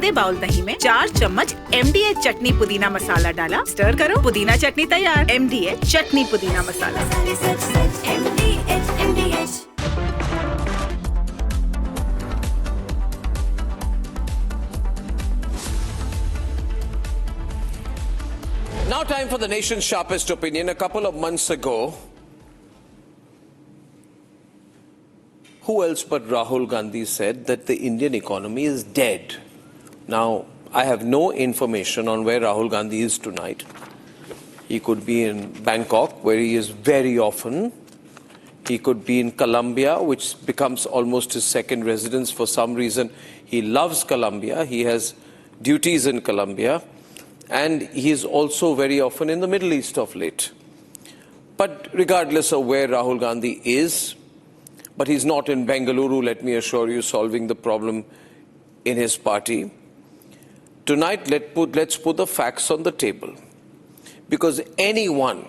आधे बाउल दही में 4 चम्मच MDH चटनी पुदीना मसाला डाला, स्टर करो, पुदीना चटनी तैयार। MDH चटनी पुदीना मसाला। Now time for the nation's sharpest opinion. A couple of months ago, who else but Rahul Gandhi said that the Indian economy is dead. Now, I have no information on where Rahul Gandhi is tonight. He could be in Bangkok, where he is very often. He could be in Colombia, which becomes almost his second residence. For some reason, he loves Colombia. He has duties in Colombia. And he is also very often in the Middle East of late. But regardless of where Rahul Gandhi is, but he's not in Bengaluru, let me assure you, solving the problem in his party. Tonight, let's put the facts on the table. Because anyone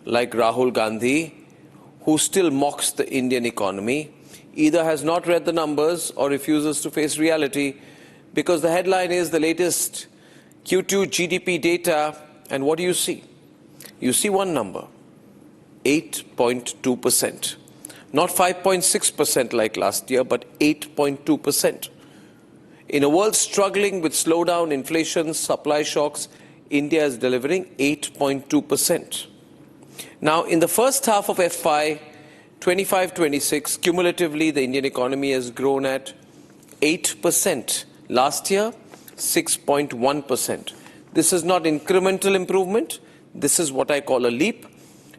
like Rahul Gandhi, who still mocks the Indian economy, either has not read the numbers or refuses to face reality, because the headline is the latest Q2 GDP data, and what do you see? You see one number, 8.2%. Not 5.6% like last year, but 8.2%. In a world struggling with slowdown, inflation, supply shocks, India is delivering 8.2%. Now, in the first half of FY 25-26, cumulatively, the Indian economy has grown at 8%. Last year, 6.1%. This is not incremental improvement. This is what I call a leap.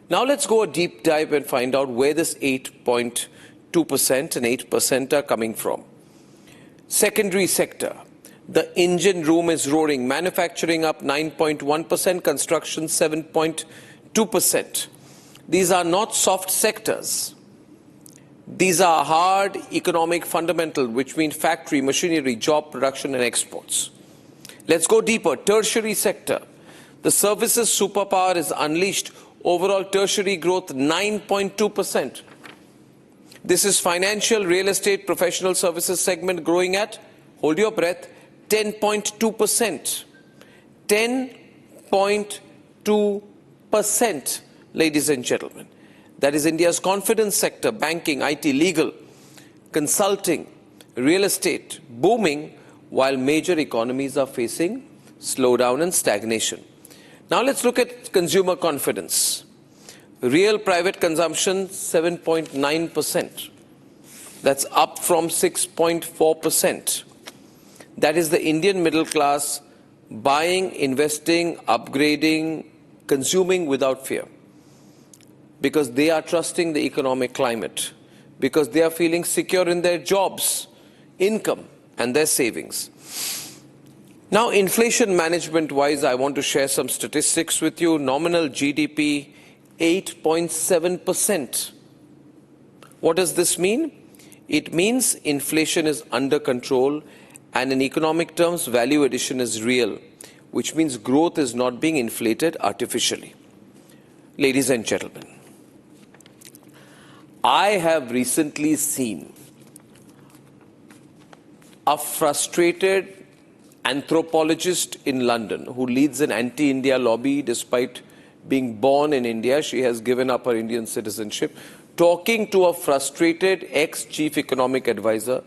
Now let's go a deep dive and find out where this 8.2% and 8% are coming from. Secondary sector. The engine room is roaring. Manufacturing up 9.1%, construction 7.2%. These are not soft sectors. These are hard economic fundamental, which mean factory, machinery, job production and exports. Let's go deeper. Tertiary sector. The services superpower is unleashed. Overall tertiary growth 9.2%. This is financial, real estate, professional services segment growing at, hold your breath, 10.2%. 10.2%, ladies and gentlemen. That is India's confidence sector, banking, IT, legal, consulting, real estate, booming, while major economies are facing slowdown and stagnation. Now let's look at consumer confidence. Real private consumption, 7.9%. That's up from 6.4%. That is the Indian middle class buying, investing, upgrading, consuming without fear. Because they are trusting the economic climate, because they are feeling secure in their jobs, income, and their savings. Now, inflation management-wise, I want to share some statistics with you. Nominal GDP, 8.7%. What does this mean? It means inflation is under control, and in economic terms, value addition is real, which means growth is not being inflated artificially. Ladies and gentlemen, I have recently seen a frustrated anthropologist in London who leads an anti-India lobby despite being born in India. She has given up her Indian citizenship, talking to a frustrated ex-chief economic advisor.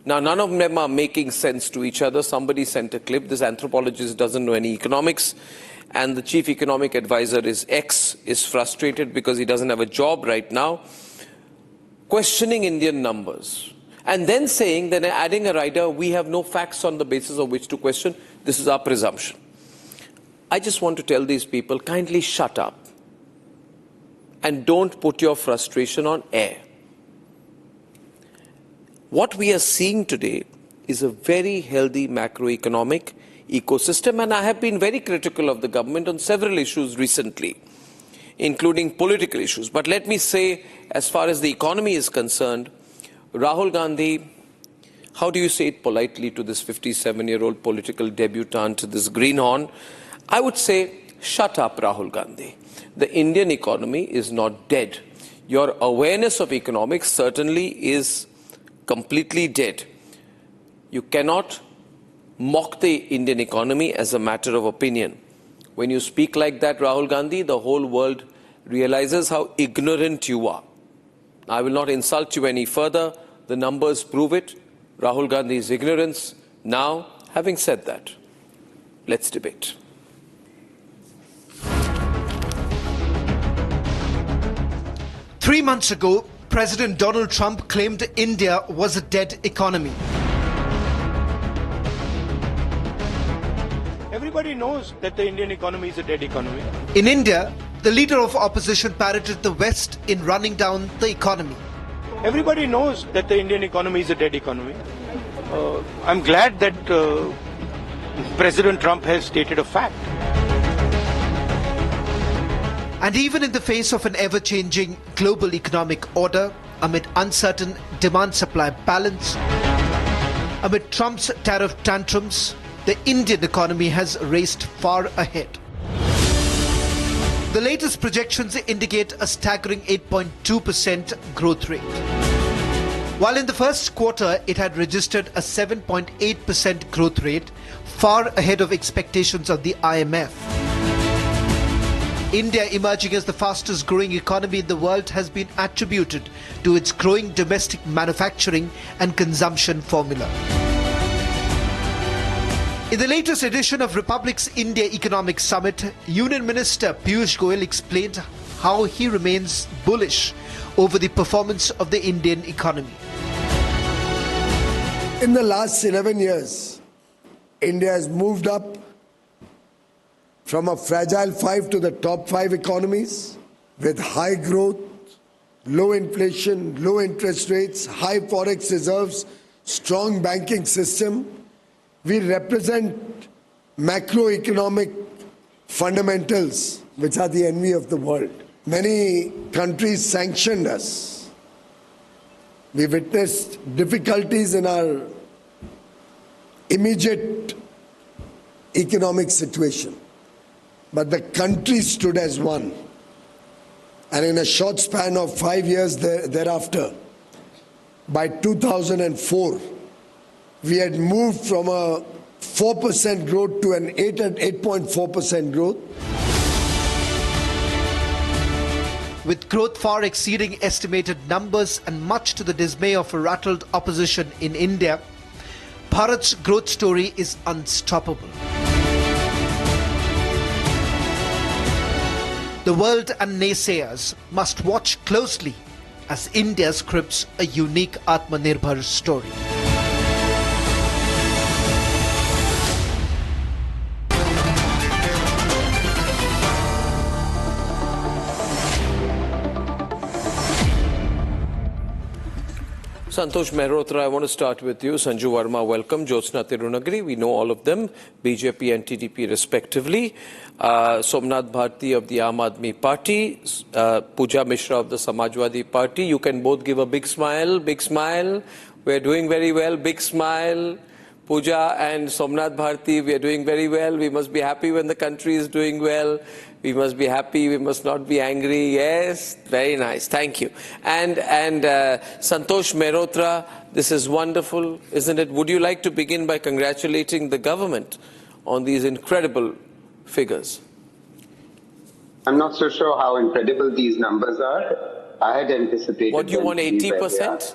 Now, none of them are making sense to each other. Somebody sent a clip. This anthropologist doesn't know any economics, and the chief economic advisor is frustrated because he doesn't have a job right now, questioning Indian numbers, and then saying that, adding a rider, we have no facts on the basis of which to question. This is our presumption. I just want to tell these people, kindly shut up and don't put your frustration on air. What we are seeing today is a very healthy macroeconomic ecosystem, and I have been very critical of the government on several issues recently, including political issues. But let me say, as far as the economy is concerned, Rahul Gandhi, how do you say it politely to this 57-year-old political debutante, this greenhorn? I would say, shut up, Rahul Gandhi. The Indian economy is not dead. Your awareness of economics certainly is completely dead. You cannot mock the Indian economy as a matter of opinion. When you speak like that, Rahul Gandhi, the whole world realizes how ignorant you are. I will not insult you any further. The numbers prove it. Rahul Gandhi's ignorance. Now, having said that, let's debate. Three months ago, President Donald Trump claimed India was a dead economy. Everybody knows that the Indian economy is a dead economy. In India, the leader of opposition parroted the West in running down the economy. Everybody knows that the Indian economy is a dead economy. I'm glad that President Trump has stated a fact. And even in the face of an ever-changing global economic order, amid uncertain demand-supply balance, amid Trump's tariff tantrums, the Indian economy has raced far ahead. The latest projections indicate a staggering 8.2% growth rate. While in the first quarter it had registered a 7.8% growth rate, far ahead of expectations of the IMF. India emerging as the fastest growing economy in the world has been attributed to its growing domestic manufacturing and consumption formula. In the latest edition of Republic's India Economic Summit, Union Minister Piyush Goyal explained how he remains bullish over the performance of the Indian economy. In the last 11 years, India has moved up from a fragile 5 to the top 5 economies with high growth, low inflation, low interest rates, high forex reserves, strong banking system. We represent macroeconomic fundamentals which are the envy of the world. Many countries sanctioned us. We witnessed difficulties in our immediate economic situation. But the country stood as one. And in a short span of 5 years thereafter, by 2004, we had moved from a 4% growth to an 8.4% growth. With growth far exceeding estimated numbers and much to the dismay of a rattled opposition in India, Bharat's growth story is unstoppable. The world and naysayers must watch closely as India scripts a unique Atmanirbhar story. Santosh Mehrotra, I want to start with you. Sanju Verma, welcome. Jyotsna Tirunagari, we know all of them, BJP and TDP respectively. Somnath Bharti of the Aam Aadmi Party, Pooja Mishra of the Samajwadi Party. You can both give a big smile, big smile. We're doing very well, big smile. Pooja and Somnath Bharti, we are doing very well. We must be happy when the country is doing well. We must be happy, we must not be angry. Yes, very nice, thank you. And Santosh Mehrotra, this is wonderful, isn't it? Would you like to begin by congratulating the government on these incredible figures? I'm not so sure how incredible these numbers are. I had anticipated... What, you want 80%?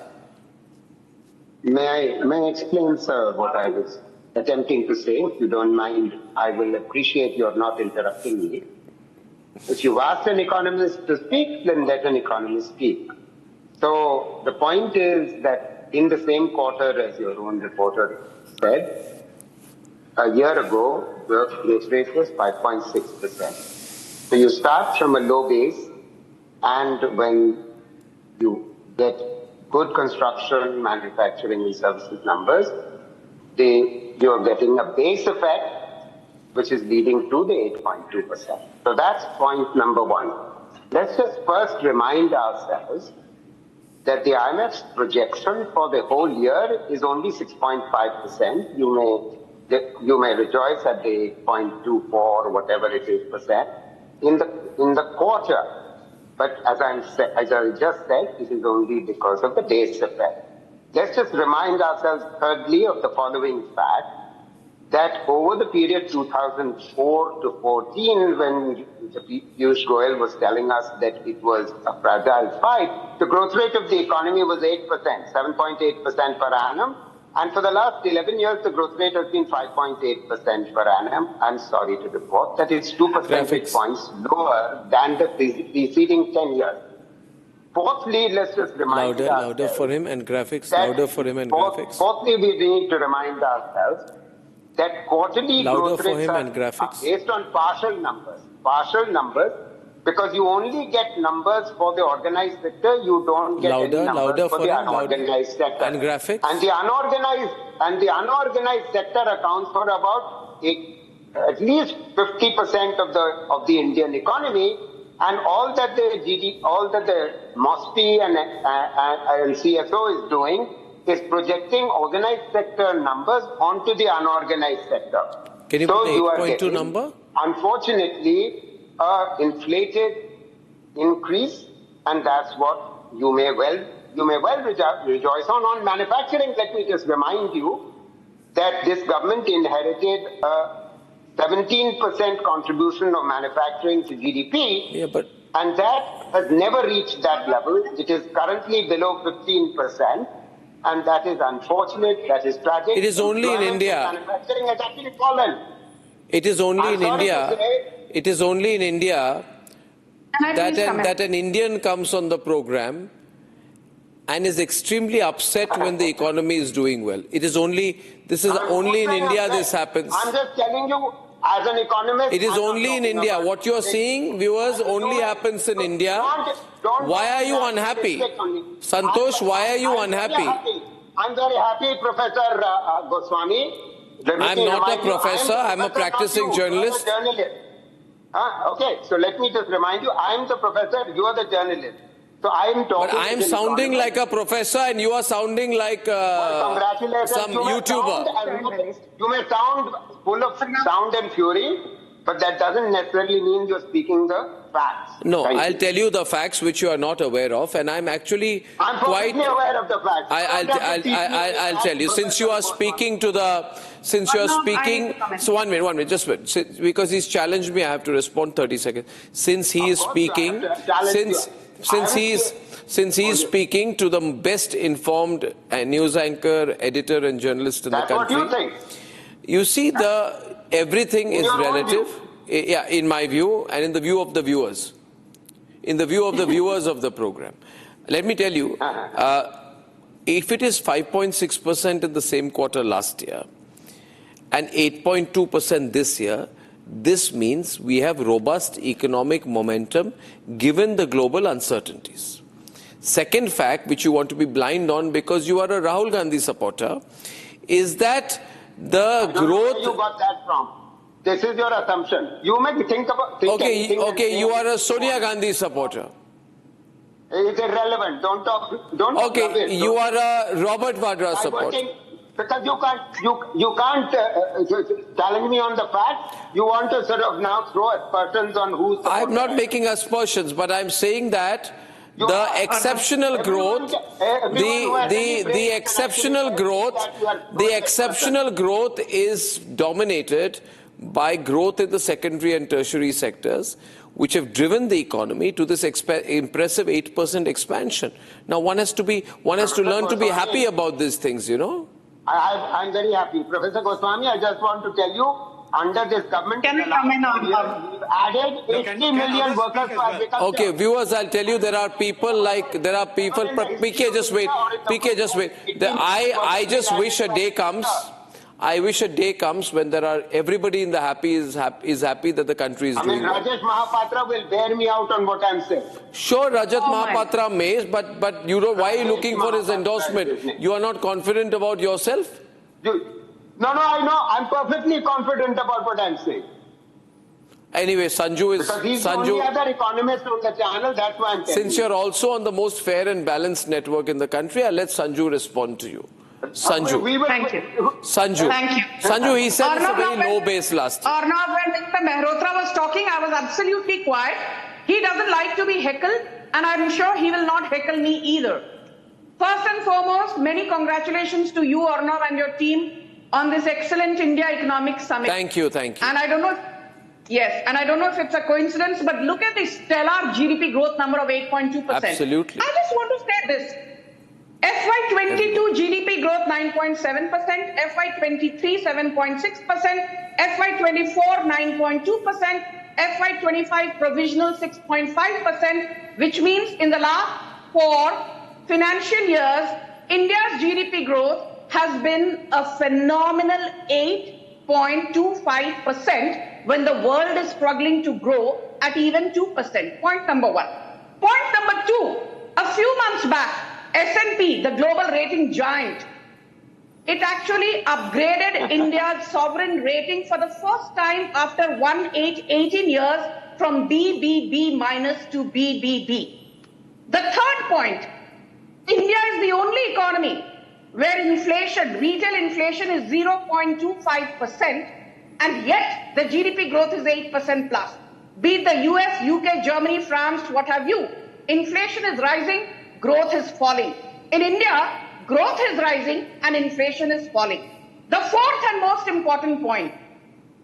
May I explain, sir, what I was attempting to say? If you don't mind, I will appreciate your not interrupting me. If you've asked an economist to speak, then let an economist speak. So the point is that in the same quarter as your own reporter said, a year ago, the growth rate was 5.6%. So you start from a low base, and when you get good construction, manufacturing and services numbers, you are getting a base effect which is leading to the 8.2%. So that's point number one. Let's just first remind ourselves that the IMF's projection for the whole year is only 6.5%. You may rejoice at the 8.24 or whatever it is percent in the quarter. But as I just said, it is only because of the base effect. Let's just remind ourselves thirdly of the following fact, that over the period 2004 to 14, when Piyush Goyal was telling us that it was a fragile fight, the growth rate of the economy was 8%, 7.8% per annum. And for the last 11 years, the growth rate has been 5.8% per annum. I'm sorry to report that it's 2 percentage points lower than the preceding 10 years. Fourthly, let's just remind ourselves. Louder for him and graphics. Louder for him and graphics. Fourthly, we need to remind ourselves that quarterly growth rates are based on partial numbers, because you only get numbers for the organized sector, you don't get any numbers for the unorganized sector. And graphics. And the unorganized sector accounts for about at least 50% of the Indian economy. And all that the MOSPI and CSO is doing is projecting organized sector numbers onto the unorganized sector. Can you put the 8.2 number? Unfortunately, inflated increase, and that's what you may well rejoice on. On manufacturing, let me just remind you that this government inherited 17% contribution of manufacturing to GDP, and that has never reached that level. It is currently below 15%, and that is unfortunate, that is tragic. It is only in India. Manufacturing has actually fallen. It is only in India. It is only in India that an Indian comes on the program and is extremely upset when the economy is doing well. This is only in India this happens. I'm just telling you, as an economist, it is only in India. What you are seeing, viewers, only happens in India. Why are you unhappy? Santosh, why are you unhappy? I'm very happy, Professor Goswami. I'm not a professor, I'm a practicing journalist. Okay, so let me just remind you, I'm the professor, you are the journalist. So I'm talking. But I'm sounding like a professor and you are sounding like some YouTuber. You may sound full of sound and fury, but that doesn't necessarily mean you're speaking the facts. No, I'll tell you the facts which you are not aware of, and I'm actually quite aware of the facts. I'll tell you, since you are speaking to the, so one minute, just wait, because he's challenged me, I have to respond 30 seconds. Since he is speaking, since he is speaking to the best informed news anchor, editor and journalist in the country, what you think. You see, everything is relative, yeah, in my view, and in the view of the viewers. In the view of the viewers of the program. Let me tell you, if it is 5.6% in the same quarter last year, and 8.2% this year, this means we have robust economic momentum given the global uncertainties. Second fact, which you want to be blind on because you are a Rahul Gandhi supporter, is that the growth... Where you got that from? This is your assumption. You may think about... Okay, you are a Sonia Gandhi supporter. It's irrelevant. Don't talk. Okay, you are a Robert Vadra supporter. Because you can't challenge me on the facts. You want to sort of now throw aspersions on who's... I'm not making aspersions, but I'm saying that the exceptional growth, the exceptional growth is dominated by growth in the secondary and tertiary sectors, which have driven the economy to this impressive 8% expansion. Now one has to learn to be happy about these things, you know. I'm very happy. Professor Goswami, I just want to tell you, under this government, we've added 80 million workers for agriculture. Okay, viewers, I'll tell you, there are people, PK, just wait. I just wish a day comes. I wish a day comes when everybody in the is happy that the country is doing well. Rajesh Mahapatra will bear me out on what I'm saying. Sure, Rajat Mahapatra may, but you know, why are you looking for his endorsement? You are not confident about yourself? No, I know. I'm perfectly confident about what I'm saying. Anyway, Sanju is... Because he's the only other economist on the channel, that's why I'm telling you. Since you're also on the most fair and balanced network in the country, I'll let Sanju respond to you. Sanju. Thank you. Sanju. Thank you. Sanju, he said it's a very low base last year. Arnab, when Mr. Mehrotra was talking, I was absolutely quiet. He doesn't like to be heckled, and I'm sure he will not heckle me either. First and foremost, many congratulations to you, Arnab, and your team on this excellent India Economic Summit. Thank you, thank you. And I don't know, yes, and I don't know if it's a coincidence, but look at the stellar GDP growth number of 8.2%. Absolutely. I just want to say this. FY22 GDP growth 9.7%, FY23 7.6%, FY24 9.2%, FY25 provisional 6.5%, which means in the last 4 financial years, India's GDP growth has been a phenomenal 8.25% when the world is struggling to grow at even 2%. Point number 1. Point number 2, a few months back, S&P, the global rating giant, it actually upgraded India's sovereign rating for the first time after 18 years from BBB minus to BBB. The third point, India is the only economy where inflation, retail inflation is 0.25%, and yet the GDP growth is 8% plus. Be it the US, UK, Germany, France, what have you. Inflation is rising, growth is falling. In India, growth is rising and inflation is falling. The fourth and most important point,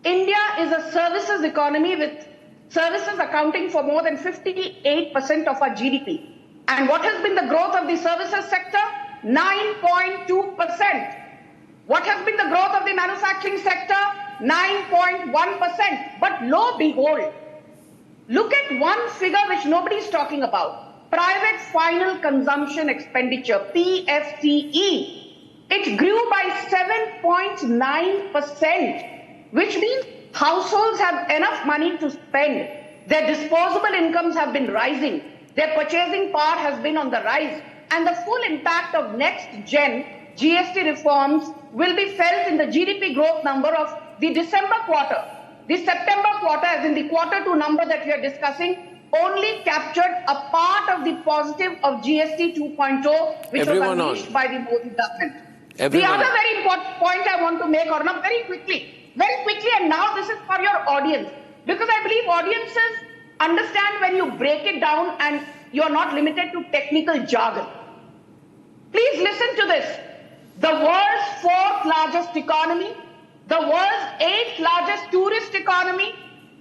India is a services economy with services accounting for more than 58% of our GDP. And what has been the growth of the services sector? 9.2%. What has been the growth of the manufacturing sector? 9.1%. But lo and behold, look at one figure which nobody is talking about. Private final consumption expenditure, PFCE. It grew by 7.9%, which means households have enough money to spend. Their disposable incomes have been rising. Their purchasing power has been on the rise. And the full impact of next gen GST reforms will be felt in the GDP growth number of the December quarter. The September quarter, as in the quarter 2 number that we are discussing, only captured a part of the positive of GST 2.0, which was unleashed by the Modi government. The other very important point I want to make, Arnab, very quickly, and now this is for your audience, because I believe audiences understand when you break it down and you are not limited to technical jargon. Please listen to this. The world's 4th largest economy, the world's 8th largest tourist economy,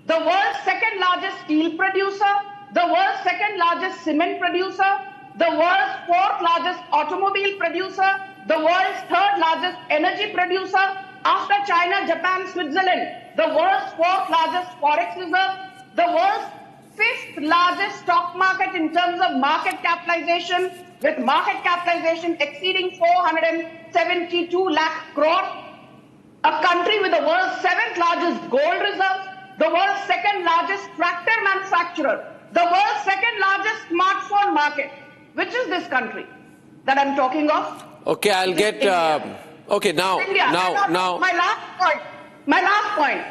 the world's 2nd largest steel producer, the world's 2nd largest cement producer, the world's 4th largest automobile producer, the world's 3rd largest energy producer, after China, Japan, Switzerland, the world's 4th largest forex reserve, the world's 5th largest stock market in terms of market capitalization, with market capitalization exceeding 472 lakh crore, a country with the world's 7th largest gold reserves, the world's 2nd largest tractor manufacturer, the world's 2nd largest smartphone market. Which is this country that I'm talking of? Okay, I'll get, okay, now. My last point.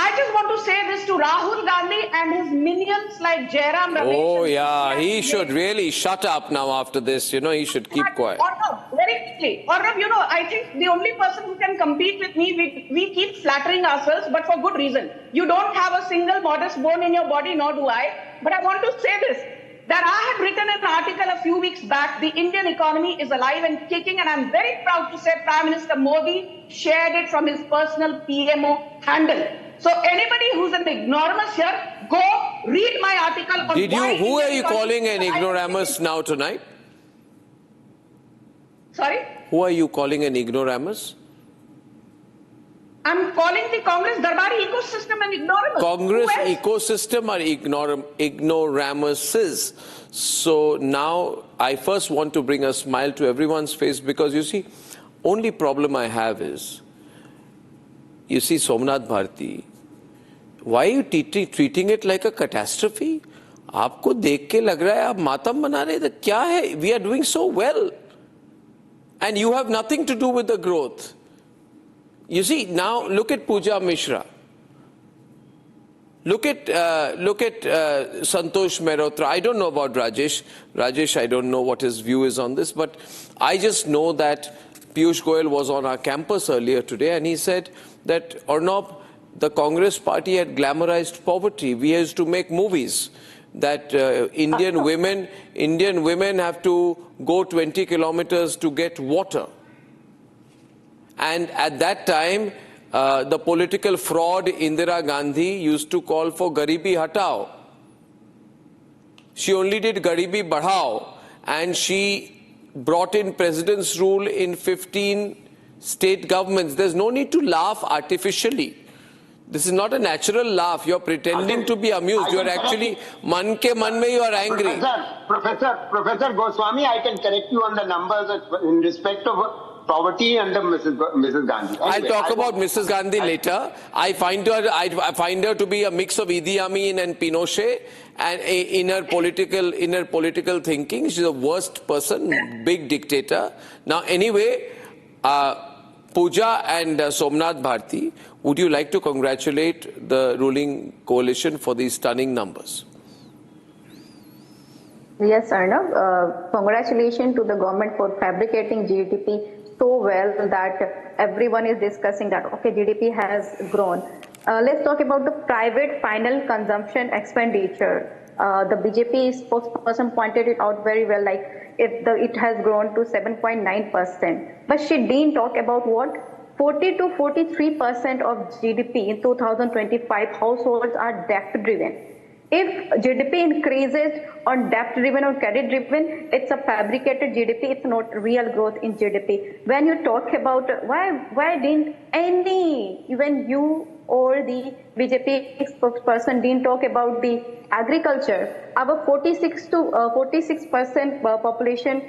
I just want to say this to Rahul Gandhi and his minions like Jairam Ramesh. Oh yeah, he should really shut up now after this, you know, he should keep quiet. Arnab, very quickly. Arnab, you know, I think the only person who can compete with me, we keep flattering ourselves, but for good reason. You don't have a single modest bone in your body, nor do I. But I want to say this, that I had written an article a few weeks back, the Indian economy is alive and kicking, and I'm very proud to say Prime Minister Modi shared it from his personal PMO handle. So anybody who's an ignoramus here, go read my article on who are you calling an ignoramus now tonight? Sorry? Who are you calling an ignoramus? I'm calling the Congress Darbari ecosystem an ignoramus. Congress ecosystem are ignoramuses. So now I first want to bring a smile to everyone's face, because you see, only problem I have is, you see, Somnath Bharti, why are you treating it like a catastrophe? आपको देख के लग रहा है आप मातम बना रहे हैं, क्या है? We are doing so well, and you have nothing to do with the growth. You see, now look at Pooja Mishra. Look at Santosh Mehrotra. I don't know about Rajesh. Rajesh, I don't know what his view is on this, but I just know that Piyush Goyal was on our campus earlier today, and he said that, Arnab, the Congress party had glamorized poverty. We used to make movies that Indian women have to go 20 kilometers to get water. And at that time, the political fraud Indira Gandhi used to call for Garibi Hatao. She only did Garibi Badhao, and she brought in president's rule in 15 state governments. There's no need to laugh artificially. This is not a natural laugh. You're pretending to be amused. You're actually, man ke man mein you are angry. Professor Goswami, I can correct you on the numbers in respect of poverty under Mrs. Gandhi. Anyway, I'll talk about Mrs. Gandhi later. I find her to be a mix of Idi Amin and Pinochet, and in her political thinking, she's the worst person, big dictator. Now, anyway, Pooja and Somnath Bharti, would you like to congratulate the ruling coalition for these stunning numbers? Yes, Arnab. Congratulations to the government for fabricating GDP so well that everyone is discussing that, okay, GDP has grown. Let's talk about the private final consumption expenditure. The BJP spokesperson pointed it out very well, like it has grown to 7.9%. But she didn't talk about what? 40 to 43% of GDP in 2025 households are debt-driven. If GDP increases on debt-driven or credit-driven, it's a fabricated GDP. It's not real growth in GDP. When you talk about why didn't even you or the BJP spokesperson didn't talk about the agriculture? Our 46% population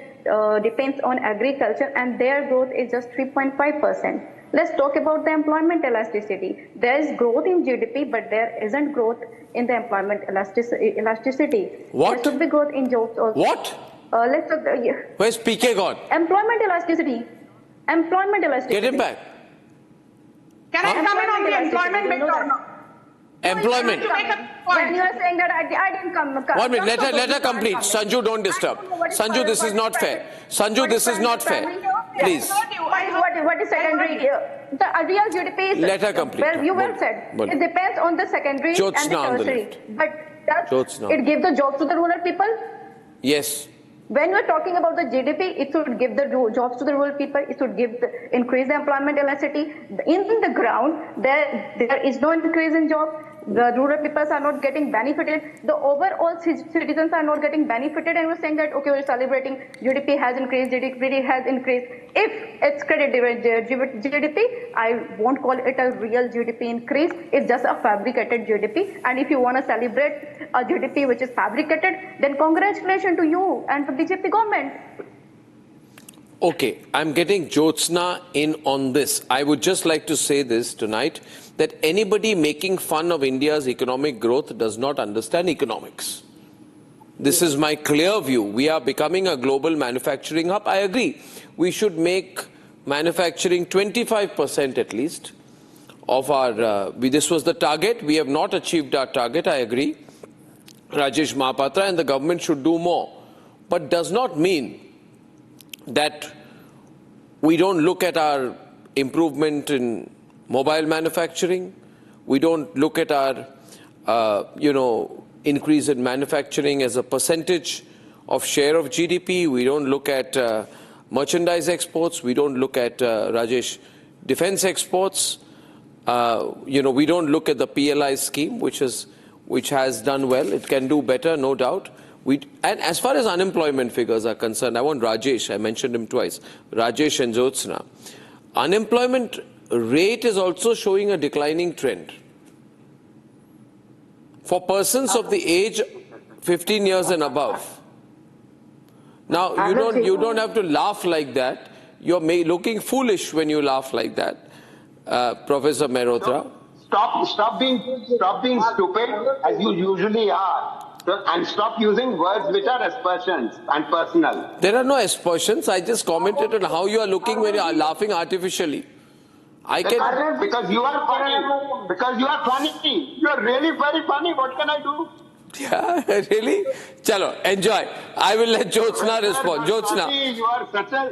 depends on agriculture, and their growth is just 3.5%. Let's talk about the employment elasticity. There is growth in GDP, but there isn't growth in the employment elasticity. What? There should be growth in jobs also. What? Let's talk. Where's PK gone? Employment elasticity. Employment elasticity. Get him back. Can I come in on the employment bit or not? Employment. When you are saying that I didn't come. 1 minute, let her complete. Sanju, don't disturb. Sanju, this is not fair. Sanju, this is not fair. Please. What is secondary? The real GDP is... Let her complete. Well, you well said. It depends on the secondary and the tertiary. But does it give the jobs to the rural people? Yes. When we're talking about the GDP, it should give the jobs to the rural people. It should increase the employment elasticity. In the ground, there is no increase in jobs. The rural people are not getting benefited. The overall citizens are not getting benefited. And we're saying that, okay, we're celebrating GDP has increased, GDP has increased. If it's credit-driven GDP, I won't call it a real GDP increase. It's just a fabricated GDP. And if you want to celebrate a GDP which is fabricated, then congratulations to you and the BJP government. Okay, I'm getting Jyotsna in on this. I would just like to say this tonight, that anybody making fun of India's economic growth does not understand economics. This is my clear view. We are becoming a global manufacturing hub. I agree. We should make manufacturing 25% at least of our... this was the target. We have not achieved our target. I agree. Rajesh Mahapatra and the government should do more. But does not mean that we don't look at our improvement in mobile manufacturing. We don't look at our, increase in manufacturing as a percentage of share of GDP. We don't look at merchandise exports. We don't look at, Rajesh, defense exports. We don't look at the PLI scheme, which has done well. It can do better, no doubt. And as far as unemployment figures are concerned, I want Rajesh, I mentioned him twice, Rajesh and Jyotsna. Unemployment rate is also showing a declining trend. For persons of the age 15 years and above. Now, you don't have to laugh like that. You're looking foolish when you laugh like that, Professor Mehrotra. Stop being stupid as you usually are. And stop using words which are aspersions and personal. There are no aspersions. I just commented on how you are looking when you are laughing artificially. Because you are funny. Because you are funny. You are really very funny. What can I do? Yeah, really? Chalo, enjoy. I will let Jyotsna respond. Jyotsna. You are such a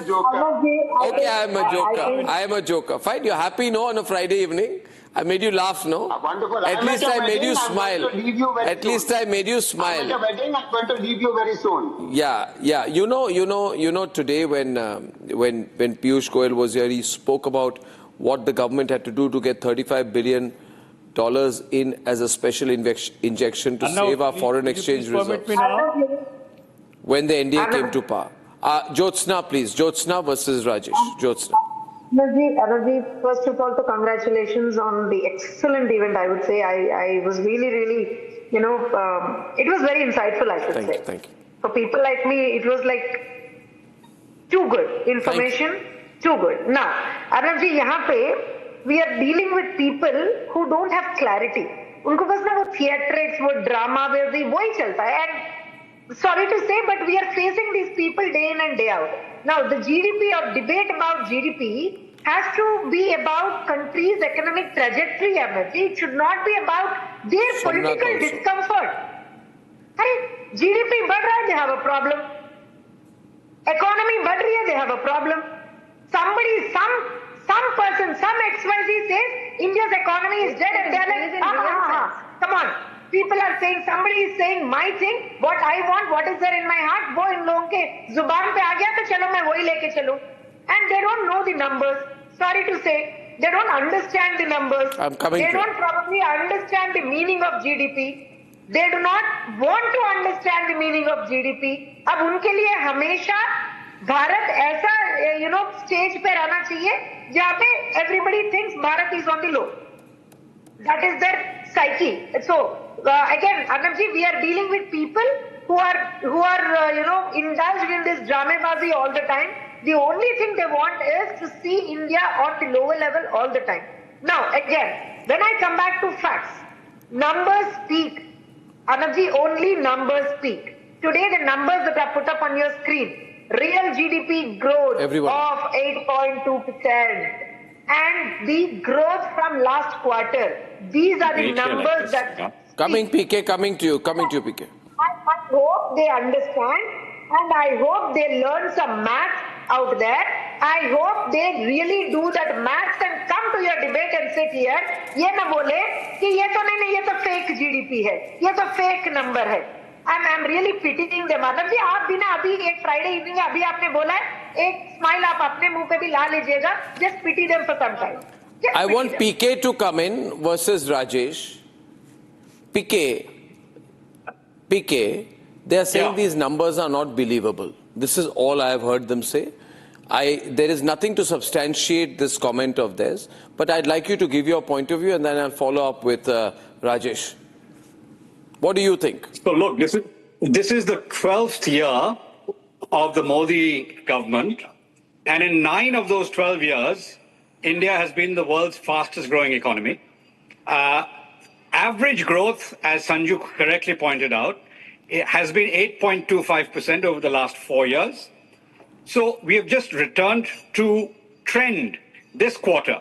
joker. Okay, I am a joker. I am a joker. Fine, you're happy, no, on a Friday evening? I made you laugh, no? Wonderful. At least I made you smile. At least I made you I'm smile. at a wedding. I'm going to leave you very soon. Yeah. You know. Today, when Piyush Goyal was here, he spoke about what the government had to do to get $35 billion in as a special injection to save our foreign exchange reserves. When the NDA came to power. Jyotsna, please. Jyotsna versus Rajesh. Jyotsna. Arnab, first of all, congratulations on the excellent event, I would say. I was really, it was very insightful, I should say. Thank you. For people like me, it was like too good. Information, too good. Now, Arnab ji, here we are dealing with people who don't have clarity. उनको बस ना वो theatrics, वो drama, वही चलता है. And sorry to say, but we are facing these people day in and day out. Now, the GDP or debate about GDP has to be about countries' economic trajectory, It should not be about their political discomfort. GDP बढ़ रहा है, they have a problem. Economy बढ़ रही है, they have a problem. Somebody, some person, some XYZ says India's economy is dead, and they're like, come on. People are saying, somebody is saying my thing, what I want, what is there in my heart, वो इन लोगों के जुबान पे आ गया तो चलो मैं वही लेके चलूं. And they don't know the numbers. Sorry to say, they don't understand the numbers. They don't probably understand the meaning of GDP. They do not want to understand the meaning of GDP. अब उनके लिए हमेशा भारत ऐसा stage पे रहना चाहिए जहाँ पे everybody thinks Bharat is on the low. That is their psyche. So again, Arnab ji, we are dealing with people who are indulged in this dramabazi all the time. The only thing they want is to see India on the lower level all the time. Now again, when I come back to facts, numbers speak. Arnab ji, only numbers speak. Today the numbers that are put up on your screen, real GDP growth of 8.2%. And the growth from last quarter. These are the numbers that... Coming to you, PK. I hope they understand, and I hope they learn some maths out there. I hope they really do that maths and come to your debate and sit here. ये ना बोले कि ये तो नहीं, ये तो fake GDP है, ये तो fake number है. I'm really pitying them. Arnab ji, आप भी ना अभी एक Friday evening अभी आपने बोला है, एक smile आप अपने मुंह पे भी ला लीजिएगा. Just pity them for some time. I want PK to come in versus Rajesh. PK, they are saying these numbers are not believable. This is all I have heard them say. There is nothing to substantiate this comment of theirs, but I'd like you to give your point of view and then I'll follow up with Rajesh. What do you think? So look, this is the 12th year of the Modi government, and in 9 of those 12 years, India has been the world's fastest growing economy. Average growth, as Sanju correctly pointed out, it has been 8.25% over the last 4 years. So we have just returned to trend this quarter.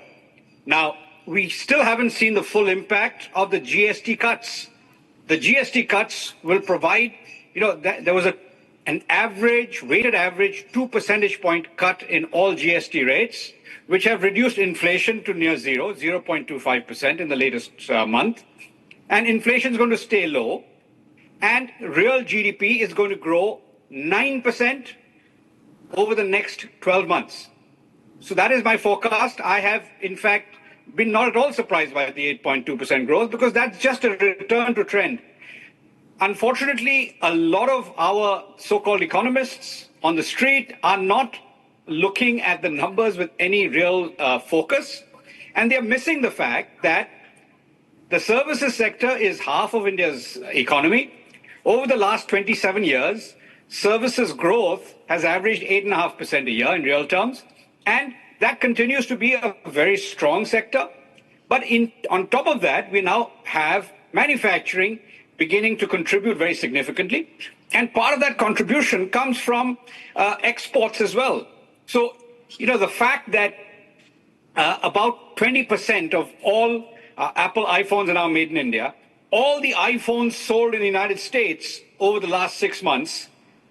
Now, we still haven't seen the full impact of the GST cuts. The GST cuts will provide, there was an average, weighted average 2 percentage point cut in all GST rates, which have reduced inflation to near zero, 0.25% in the latest month. And inflation is going to stay low. And real GDP is going to grow 9% over the next 12 months. So that is my forecast. I have, in fact, been not at all surprised by the 8.2% growth because that's just a return to trend. Unfortunately, a lot of our so-called economists on the street are not looking at the numbers with any real focus, and they're missing the fact that the services sector is half of India's economy. Over the last 27 years, services growth has averaged 8.5% a year in real terms, and that continues to be a very strong sector. But on top of that, we now have manufacturing beginning to contribute very significantly. And part of that contribution comes from exports as well. So, the fact that about 20% of all Apple iPhones are now made in India, all the iPhones sold in the United States over the last 6 months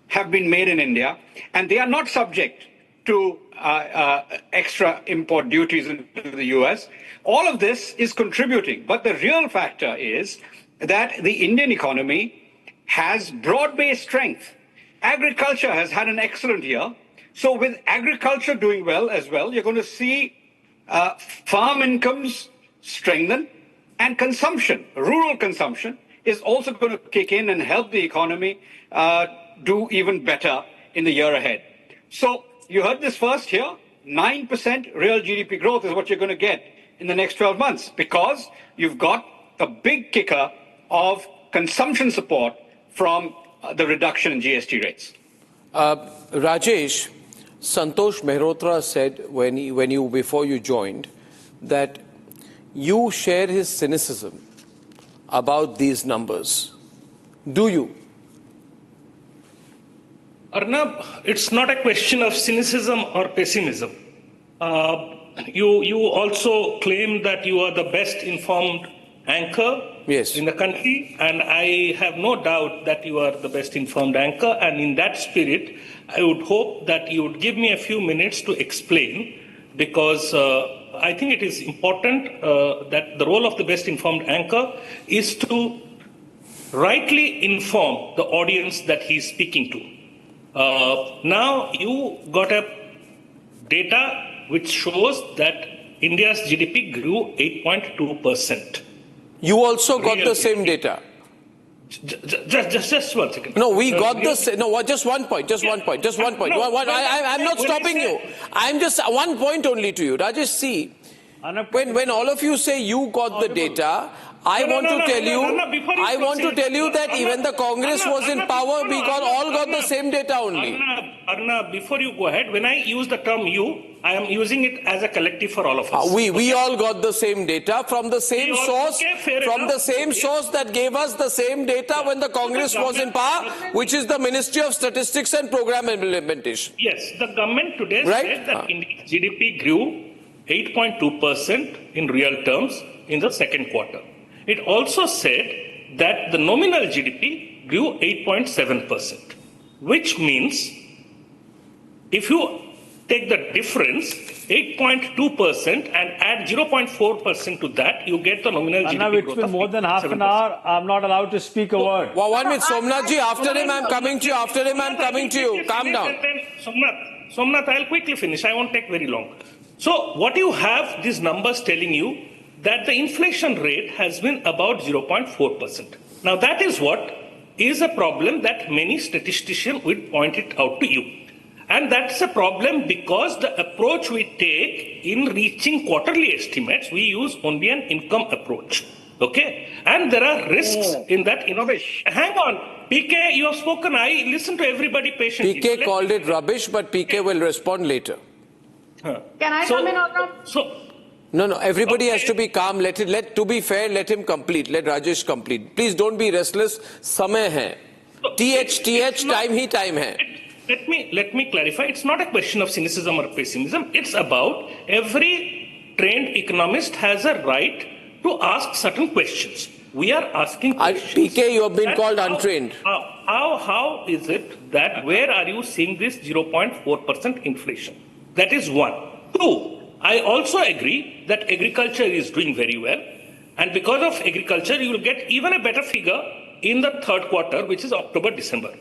have been made in India, and they are not subject to extra import duties into the US. all of this is contributing. But the real factor is that the Indian economy has broad-based strength. Agriculture has had an excellent year. So with agriculture doing well as well, you're going to see farm incomes strengthen, and consumption, rural consumption, is also going to kick in and help the economy do even better in the year ahead. So you heard this first here, 9% real GDP growth is what you're going to get in the next 12 months because you've got a big kicker of consumption support from the reduction in GST rates. Rajesh, Santosh Mehrotra said before you joined that you share his cynicism about these numbers. Do you? Arnab, it's not a question of cynicism or pessimism. You also claim that you are the best informed anchor in the country, and I have no doubt that you are the best informed anchor. And in that spirit, I would hope that you would give me a few minutes to explain, because I think it is important that the role of the best informed anchor is to rightly inform the audience that he is speaking to. Now you got a data which shows that India's GDP grew 8.2%. You also got the same data. Just 1 second. No, we got the same. No, just one point. I'm not stopping you. I'm just 1 point only to you. Rajesh, see, when all of you say you got the data, I want to tell you that even the Congress was in power, we all got the same data only. Arnab, before you go ahead, when I use the term you, I am using it as a collective for all of us. We all got the same data from the same source, source that gave us the same data when the Congress was in power, which is the Ministry of Statistics and Program Implementation. Yes, the government today said that India's GDP grew 8.2% in real terms in the second quarter. It also said that the nominal GDP grew 8.7%, which means if you take the difference, 8.2%, and add 0.4% to that, you get the nominal GDP growth. It's been more than half an hour. I'm not allowed to speak a word. Well, 1 minute, Somnathji, after him I'm coming to you. Calm down. Somnath, I'll quickly finish. I won't take very long. So what you have, these numbers telling you that the inflation rate has been about 0.4%. Now that is what is a problem that many statisticians will point it out to you. And that's a problem because the approach we take in reaching quarterly estimates, we use only an income approach. Okay? And there are risks in that innovation. Hang on. PK, you have spoken. I listen to everybody patiently. PK called it rubbish, but PK will respond later. Can I come in on that? No, everybody has to be calm. To be fair, let him complete. Let Rajesh complete. Please don't be restless. Samay hai. Time hai. Let me clarify. It's not a question of cynicism or pessimism. It's about every trained economist has a right to ask certain questions. We are asking questions. PK, you have been called untrained. How is it that where are you seeing this 0.4% inflation? That is one. Two, I also agree that agriculture is doing very well. And because of agriculture, you will get even a better figure in the third quarter, which is October, December.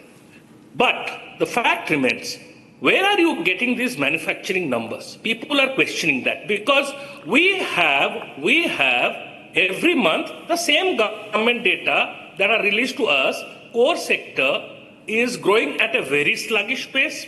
But the fact remains, where are you getting these manufacturing numbers? People are questioning that because we have every month the same government data that are released to us. Core sector is growing at a very sluggish pace.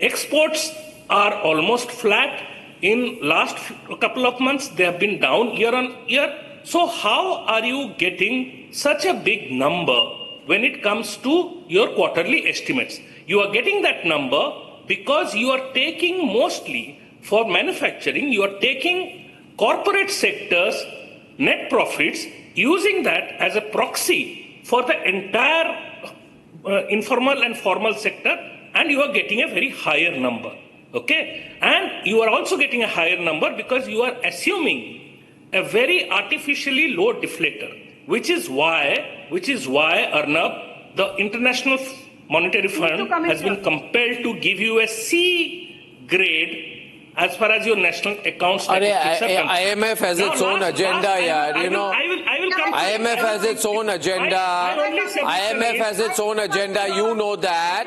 Exports are almost flat. In last couple of months, they have been down year on year. So how are you getting such a big number when it comes to your quarterly estimates? You are getting that number because you are taking mostly for manufacturing, you are taking corporate sectors' net profits, using that as a proxy for the entire informal and formal sector, and you are getting a very higher number. Okay? And you are also getting a higher number because you are assuming a very artificially low deflator, which is why, Arnab, the International Monetary Fund has been compelled to give you a C grade as far as your national account statistics are concerned. IMF has its own agenda, yaar. You know, I will come to IMF has its own agenda. IMF has its own agenda. You know that.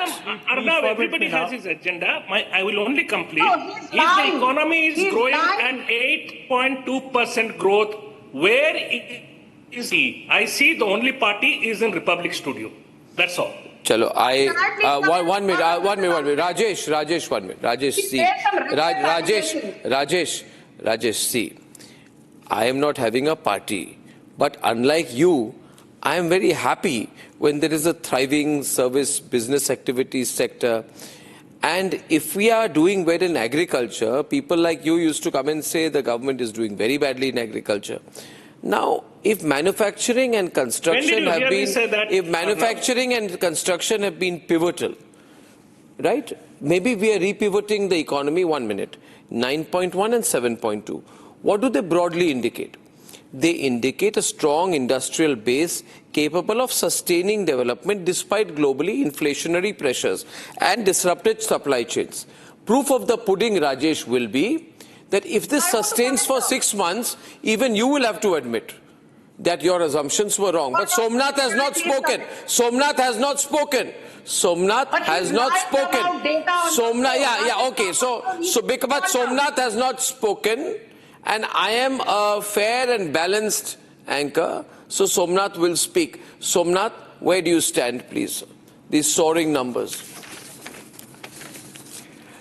Arnab, everybody has his agenda. I will only complete. If the lying. economy is He's growing lying. at 8.2% growth, where is he? I see the only party is in Republic Studio. That's all. Chalo, one minute, Rajesh, 1 minute. Rajesh, see. Rajesh, see. I am not having a party, but unlike you, I am very happy when there is a thriving service business activities sector. And if we are doing well in agriculture, people like you used to come and say the government is doing very badly in agriculture. Now, if manufacturing and construction have been pivotal, right? Maybe we are repivoting the economy. 1 minute. 9.1 and 7.2. What do they broadly indicate? They indicate a strong industrial base capable of sustaining development despite globally inflationary pressures and disrupted supply chains. Proof of the pudding, Rajesh, will be that if this sustains for 6 months, even you will have to admit that your assumptions were wrong. But Somnath has not spoken. Somnath has not spoken. Somnath has not spoken. Somnath, okay. But Somnath has not spoken, and I am a fair and balanced anchor. So Somnath will speak. Somnath, where do you stand, please? These soaring numbers.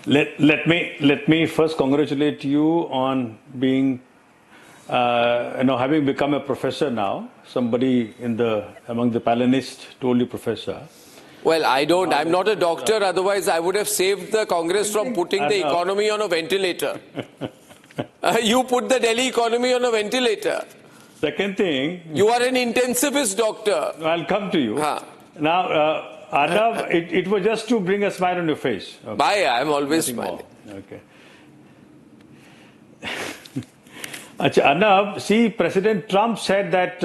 Let me first congratulate you on being, having become a professor now. Somebody among the panelists told you professor. Well, I'm not a doctor. Otherwise, I would have saved the Congress from putting the economy on a ventilator. You put the Delhi economy on a ventilator. Second thing, you are an intensivist doctor. I'll come to you. Now. Arnab, it was just to bring a smile on your face. Okay. Bye, I'm always smiling. Okay. Arnab, see, President Trump said that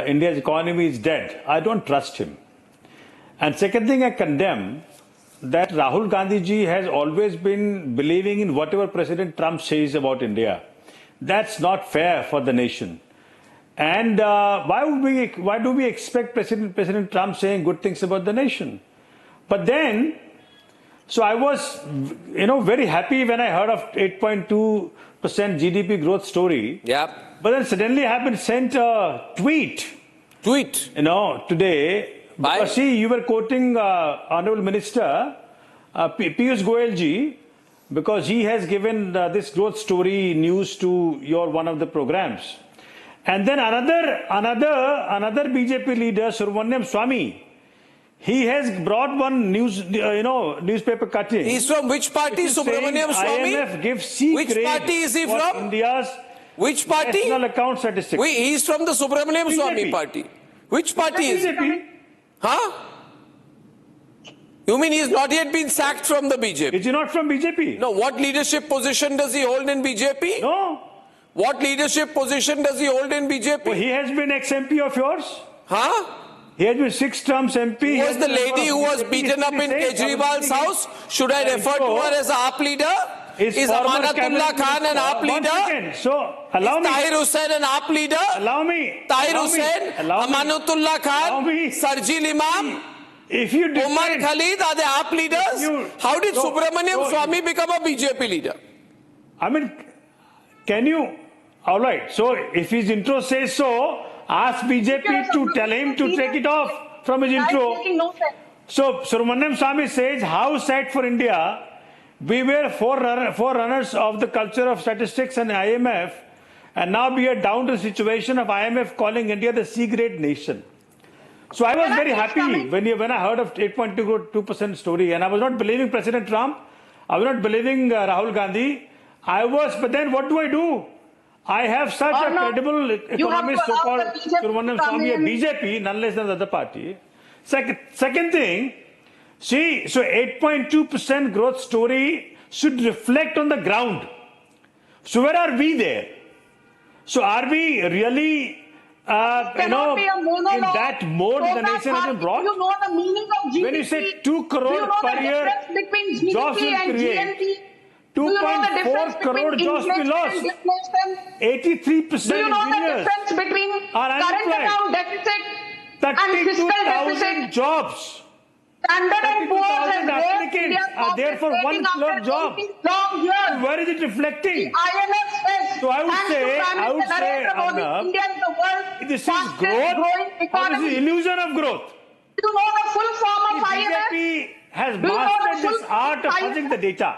India's economy is dead. I don't trust him. And second thing, I condemn that Rahul Gandhi ji has always been believing in whatever President Trump says about India. That's not fair for the nation. And why do we expect President Trump saying good things about the nation? But then, so I was, very happy when I heard of 8.2% GDP growth story. Yeah. But then suddenly I have been sent a tweet. Today. Because, see, you were quoting Honorable Minister Piyush Goyal ji, because he has given this growth story news to one of the programs. And then another BJP leader, Subramaniam Swamy, he has brought one newspaper cutting. He's from which party, Subramaniam Swamy? IMF gives C which grade party is he from? India's which party? National account statistics. He's from the Subramaniam Swamy party. Which party is he? BJP. Huh? You mean he's not yet been sacked from the BJP? Is he not from BJP? No. What leadership position does he hold in BJP? No. What leadership position does he hold in BJP? Well, he has been ex-MP of yours. Huh? He has been 6 terms MP. Who was the lady who was beaten up in Kejriwal's house? Should I refer to her as a AAP leader? Is Amanatullah Khan an AAP leader? So, allow me. Tahir Hussain an AAP leader? Allow me. Tahir Hussain, Amanatullah Khan, Sarjil Imam, if you Omar Khalid, are they AAP leaders? How did Subramaniam Swamy become a BJP leader? I mean, can you? All right. So, if his intro says so, ask BJP to tell him to take it off from his intro. So, Subramaniam Swamy says, how sad for India. We were forerunners of the culture of statistics and IMF, and now we are down to the situation of IMF calling India the C-grade nation. So I was very happy when I heard of 8.2% story, and I was not believing President Trump. I was not believing Rahul Gandhi. But then what do? I have such a credible economist, so-called Subramaniam Swamy, BJP, none less than the other party. Second thing, see, so 8.2% growth story should reflect on the ground. So where are we there? So are we really, in that mode the nation has been brought? You know the meaning of GDP. When you say 2 crore per year, jobs will create. Do you know the 2.4 difference crore between jobs we inflation lost. and deflation? 83% Do you know the engineers difference between are current unemployed. account deficit and fiscal 32,000 deficit? jobs. Standard and Poor's has 32,000 raised applicants India's are there for corporate one rating clerk after job. 80 long years. Where is it reflecting? The IMF says, So I would thanks say, to Prime Minister Narendra Modi, Arnab, India is the world's This is fastest growth growing or this economy. is illusion of growth? Do you know the full form The of IMF? BJP has Do you know the mastered full this art of IMF? fudging the data.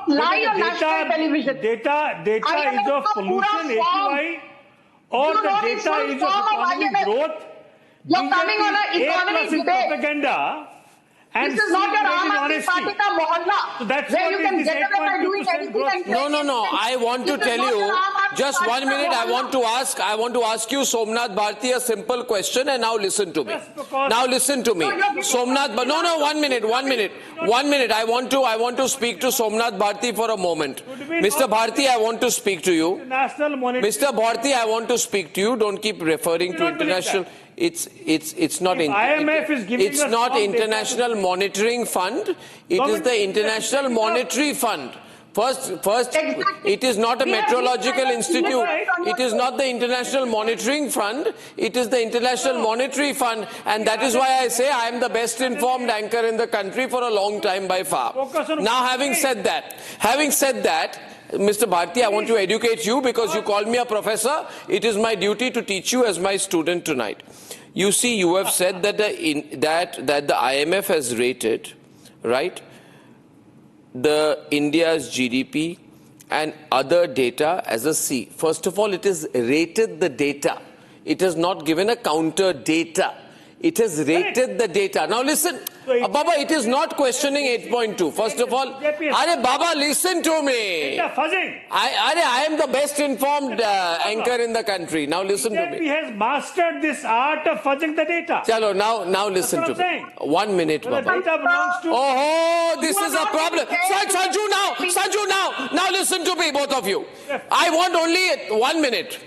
Lie on Whether national television. Data IMF is of का पूरा pollution, form. AQI, or Do you the know the data full is of form of economic IMF? growth. You're coming on an BJP economic A+ in debate. propaganda. And This is not your C+ Aam in Aadmi honesty. Party ka mohalla, So that's where what you is can this get away by doing 8.2% anything growth. and No, saying anything. I want to This is tell not you, your Aam Aadmi just Party 1 ka minute, I mohalla. want to ask you, Somnath Bharti, a simple question, and now listen to me. Just because- Now listen to me. No, you're giving- Somnath, but no, 1 minute. 1 minute. I want to speak to Somnath Bharti for a moment. Mr. Bharti, I want to speak to you. National monetary. Mr. Bharti, I want to speak to you. Don't keep referring to not believe international. that. It's not. If IMF is giving it's us not wrong data International Monitoring Fund. It is Government- the International Monetary Fund. First, Exactly. it is not a We have meteorological decided institute. on your It is not the International Monitoring Fund. It is the International Monetary Fund, and that is why I say I am the best informed anchor in the country for a long time by far. Focus on Now, one having thing. said that, Mr. Bharti, I want to educate you because you called me a professor. It is my duty to teach you as my student tonight. You see, you have said that the IMF has rated, right, the India's GDP and other data as a C. First of all, it has rated the data. It has not given a counter data. It has rated the data. Now listen, Baba, it is not questioning 8.2. First of all, Are Baba, listen to me. Data fuzzing. I am the best informed anchor in the country. Now listen to BJP me. has mastered this art of fudging the data. Chalo, now listen That's to what me. I'm saying. 1 minute, Well, the Baba. data belongs to. Oh, this is a problem. Sanju, now listen to me, both of you. I want only 1 minute.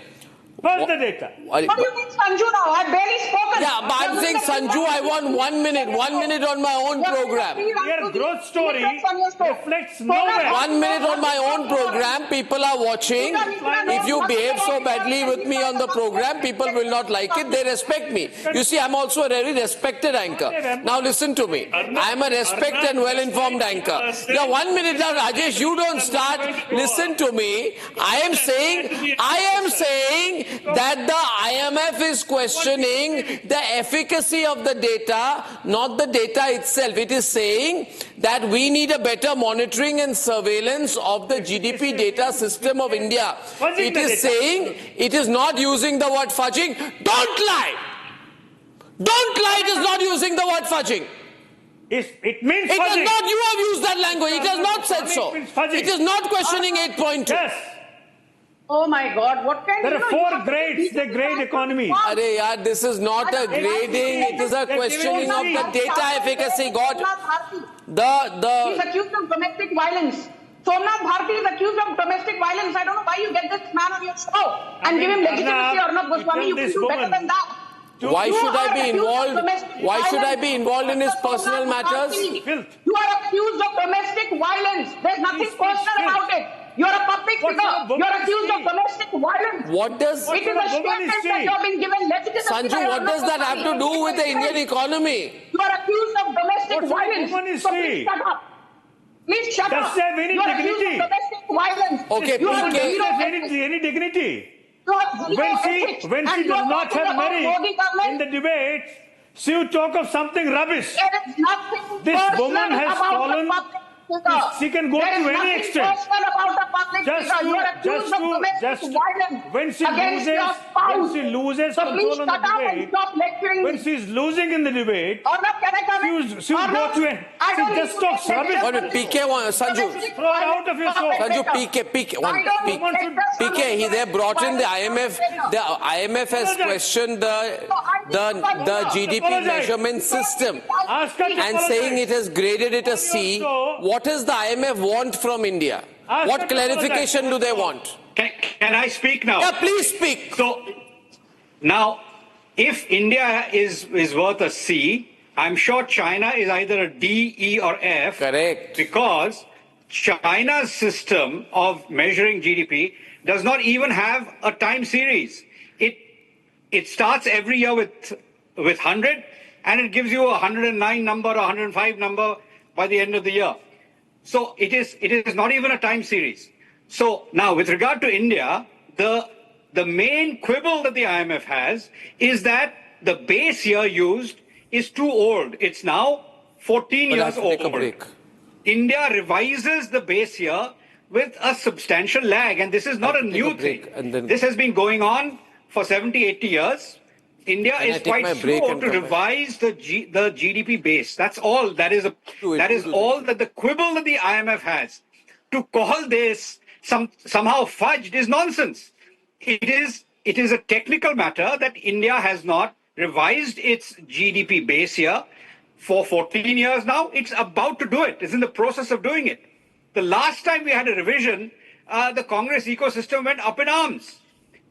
First the data. What do you mean, Sanju now? I've barely spoken. Yeah, but I'm saying, Sanju, I want 1 minute. 1 minute on my own program. Your growth story reflects nowhere. 1 minute on my own program. People are watching. If you behave so badly with me on the program, people will not like it. They respect me. You see, I'm also a very respected anchor. Now listen to me. I'm a respect and well-informed anchor. Yeah, 1 minute now, Rajesh, you don't start. Listen to me. I am saying that the IMF is questioning the efficacy of the data, not the data itself. It is saying that we need a better monitoring and surveillance of the GDP data system of India. It is saying, it is not using the word fudging. Don't lie! Don't lie, it is not using the word fudging. It means It fudging. is not, you have used that language. It has not said so. It means fudging. It is not questioning 8.2. Yes. Oh my God, what can There you are know, 4 grades. They grade economies. Are yaar, this is not a grading, it is a questioning of the data efficacy. God, He's accused of domestic violence. Somnath Bharti is accused of domestic violence. I don't know why you get this man on your show and give him legitimacy. Arnab Goswami, you can do better than that. Why You should I are be accused of involved? domestic Why should I violence. be involved in his Mr. personal Somnath matters? Bharti, Filth. You are accused of domestic violence. There's nothing Filth. personal Filth. about it. You're a public What figure. sort of woman You're is accused she? of domestic violence. What does, It is sort a of woman is statement she? that you have been given legitimacy. by Sanju, what Arnab does that have to Goswami. do with the Indian economy? You are accused of domestic What sort of violence. woman is So she? please shut up. Please shut Does up. she have any You are accused dignity? of domestic violence. Okay, You have PK. zero Does ethics. any dignity? You have zero ethics. When And she you are does not talking have about merit Modi government. in the debate, she would talk of something rubbish. There is nothing This personal woman has about fallen- the public figure. She can go There to is any nothing extent. personal about the public figure. You are accused of domestic violence when she against loses, your spouse. loses So please control on the shut up and debate, stop lecturing when me. she's losing in the debate, Arnab, can I come in? she would go Arnab, to I don't she need just to talks take rubbish. One minute, PK, Sanju. Throw her out of your show. Sanju, PK, they brought in the IMF. The IMF has questioned the GDP measurement system Ask her to and apologize. saying it has graded it a C. What does the IMF want from India? Ask her What to clarification do they want? Can I speak now? Yeah, please speak. So now, if India is worth a C, I'm sure China is either a D, E, or F. Correct. Because China's system of measuring GDP does not even have a time series. It starts every year with 100, and it gives you a 109 number or 105 number by the end of the year. So it is not even a time series. So now, with regard to India, the main quibble that the IMF has is that the base year used is too old. It's now 14 years old. India revises the base year with a substantial lag, and this is not a new thing. This has been going on for 70, 80 years. India is quite slow to revise the GDP base. That's all. That is all that the quibble that the IMF has. To call this somehow fudged is nonsense. It is a technical matter that India has not revised its GDP base year for 14 years now. It's about to do it. It's in the process of doing it. The last time we had a revision, the Congress ecosystem went up in arms.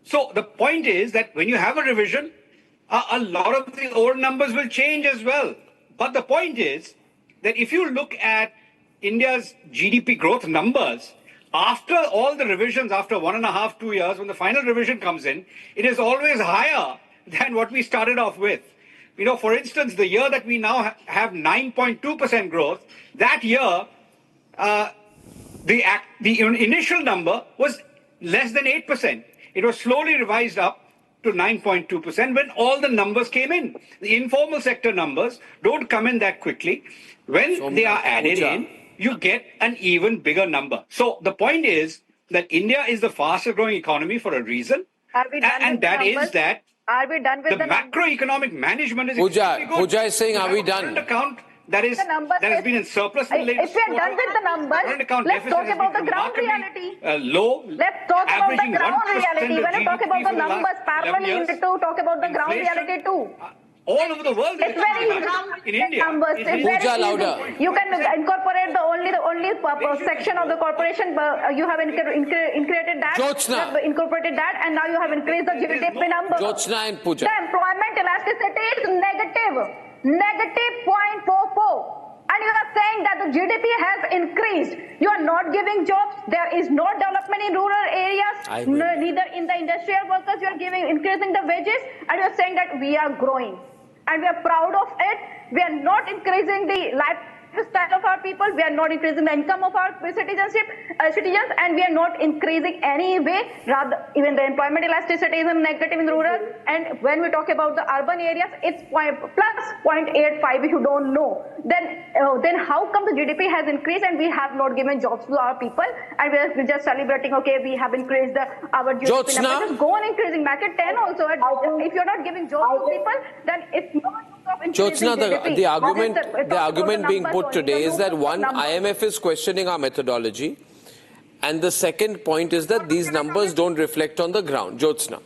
So the point is that when you have a revision, a lot of the old numbers will change as well. But the point is that if you look at India's GDP growth numbers, after all the revisions, after 1.5, 2 years, when the final revision comes in, it is always higher than what we started off with. You know, for instance, the year that we now have 9.2% growth, that year, the initial number was less than 8%. It was slowly revised up to 9.2% when all the numbers came in. The informal sector numbers don't come in that quickly. When they are added in, you get an even bigger number. So the point is that India is the fastest growing economy for a reason. And that is that are we done with the macroeconomic management is extremely good. Pooja is saying, are we done? Account that has been in surplus in the latest If we are done with the numbers, let's talk about the ground reality. Let's talk about the ground reality. When you talk about the numbers, parallel, you need to talk about the ground reality too. All over the world, it's very in India. Numbers. It's very louder. You can incorporate the only section of the corporation. You have integrated that. You have incorporated that, and now you have increased the GDP number. Jyotsna and Pooja. The employment elasticity is negative 0.44. And you are saying that the GDP has increased. You are not giving jobs. There is no development in rural areas. Neither in the industrial workers. You are increasing the wages. And you are saying that we are growing. And we are proud of it. We are not increasing the lifestyle of our people. We are not increasing the income of our citizens, and we are not increasing any way. Rather, even the employment elasticity is negative in rural. And when we talk about the urban areas, it's plus 0.85. If you don't know, then how come the GDP has increased and we have not given jobs to our people? And we are just celebrating. Okay, we have increased our GDP number. Just go on increasing. Make it 10 also. If you're not giving jobs to people, then it's not. Jyotsna, the argument being put today is that one, IMF is questioning our methodology, and the second point is that these numbers don't reflect on the ground. Jyotsna.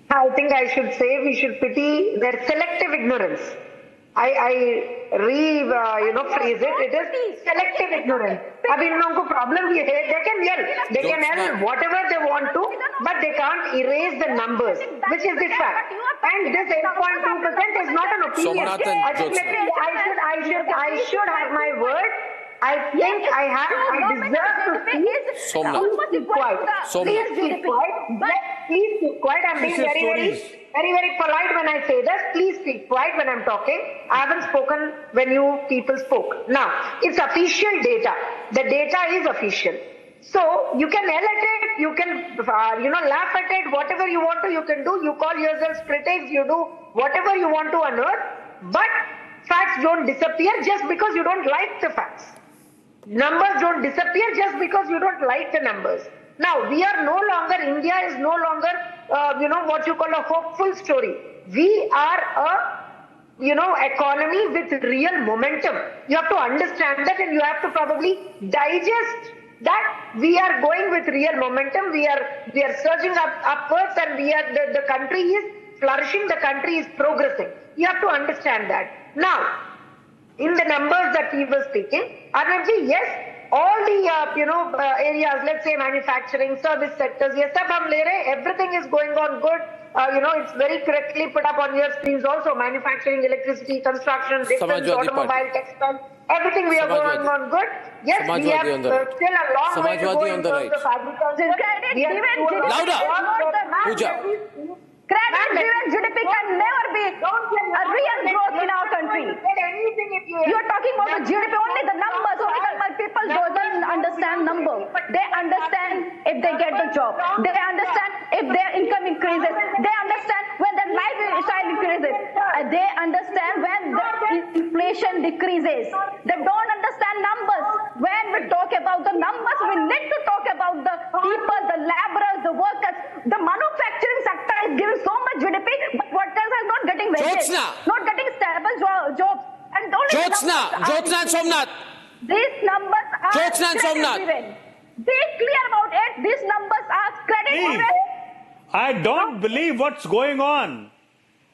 I think I should say we should pity their selective ignorance. I phrase it. It is selective ignorance. अब इन लोगों को problem ये है, they can yell whatever they want to, but they can't erase the numbers, which is the fact. And this 8.2% is not an opinion. I should have my word. I think I deserve to speak. Please be quiet. Please be quiet. I'm being very polite when I say this. Please be quiet when I'm talking. I haven't spoken when you people spoke. Now, it's official data. The data is official. So, you can yell at it, you can, laugh at it, whatever you want to, you can do. You call yourselves critics, you do whatever you want to unearth. But facts don't disappear just because you don't like the facts. Numbers don't disappear just because you don't like the numbers. Now, we are no longer, India is no longer, what you call a hopeful story. We are a, economy with real momentum. You have to understand that, and you have to probably digest that we are going with real momentum. We are surging upwards, and the country is flourishing. The country is progressing. You have to understand that. Now, in the numbers that he was speaking, Arnabji, yes, all the areas, let's say manufacturing, service sectors, ये सब हम ले रहे हैं. Everything is going on good. It's very correctly put up on your screens also. Manufacturing, electricity, construction, defense, automobile, textile, everything we are going on good. Yes, we have still a long way to go in terms of agriculture. Louder. Credit-driven GDP can never be a real growth in our country. You are talking about the GDP, only the numbers. People don't understand numbers. They understand if they get the job. They understand if their income increases. They understand when their lifestyle increases. They understand when the inflation decreases. They don't understand numbers. When we talk about the numbers, we need to talk about the people, the laborers, the workers. The manufacturing sector is giving so much GDP, but workers are not getting wages, not getting stable jobs. And Jyotsna and Somnath. These numbers are credit-driven. Be clear about it. These numbers are credit-driven. I don't believe what's going on.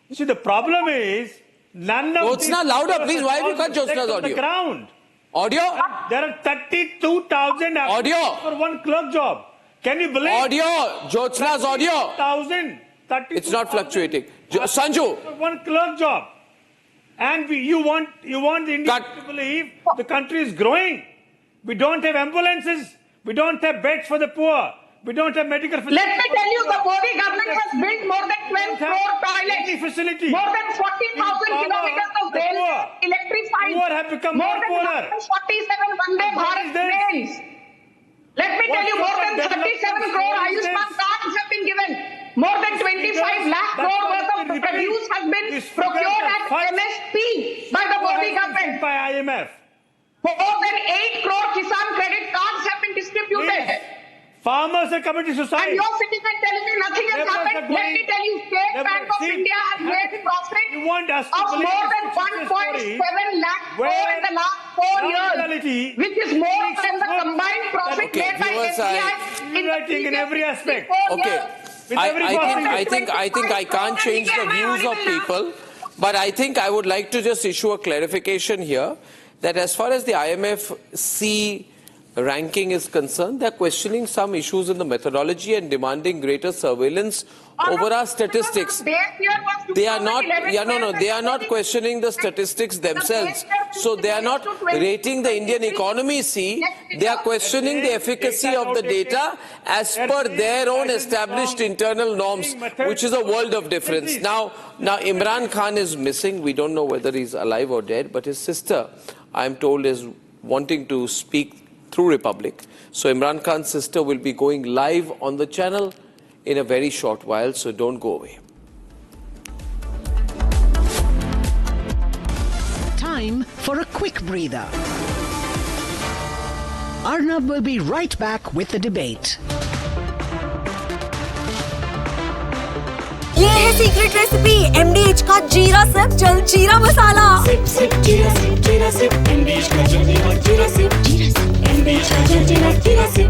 You see, the problem is none of Jyotsna, louder, please. Why have you cut Jyotsna's audio? The ground. Audio? There are 32,000 applicants for one clerk job. Can you believe? Audio. Jyotsna's audio. 1,000. It's not fluctuating. Sanju. For one clerk job. And you want the Indians to believe the country is growing. We don't have ambulances. We don't have beds for the poor. We don't have medical facilities. Let me tell you, the Modi government has built more than 12 crore toilets, facility. more than 40,000 kilometers of railway electrified, poor have become more more than poorer. 47 Vande Bharat trains. Let me tell you, more than 37 crore Ayushman cards have been given. More than 25 lakh crore worth of produce has been procured at MSP by the Modi government. By IMF. More than 8 crore Kisan credit cards have been distributed. Yes. Farmers are coming to society. And you're sitting and telling me nothing has happened. Let me tell you, State Bank of India has made profit of more than 1.7 lakh crore in the last 4 years, which is more than the combined profit made by SBI in every aspect. Okay. I think I can't change the views of people, but I think I would like to just issue a clarification here that as far as the IMF C ranking is concerned, they're questioning some issues in the methodology and demanding greater surveillance over our statistics. They are not, they are not questioning the statistics themselves. So they are not rating the Indian economy C. They are questioning the efficacy of the data as per their own established internal norms, which is a world of difference. Now Imran Khan is missing. We don't know whether he's alive or dead, but his sister, I'm told, is wanting to speak through Republic. So Imran Khan's sister will be going live on the channel in a very short while, so don't go away. Time for a quick breather. Arnab will be right back with the debate. ये है secret recipe MDH का जीरा SIP जल जीरा मसाला। SIP SIP जीरा SIP MDH का जल जीरा सिप MDH का जल जीरा सिप।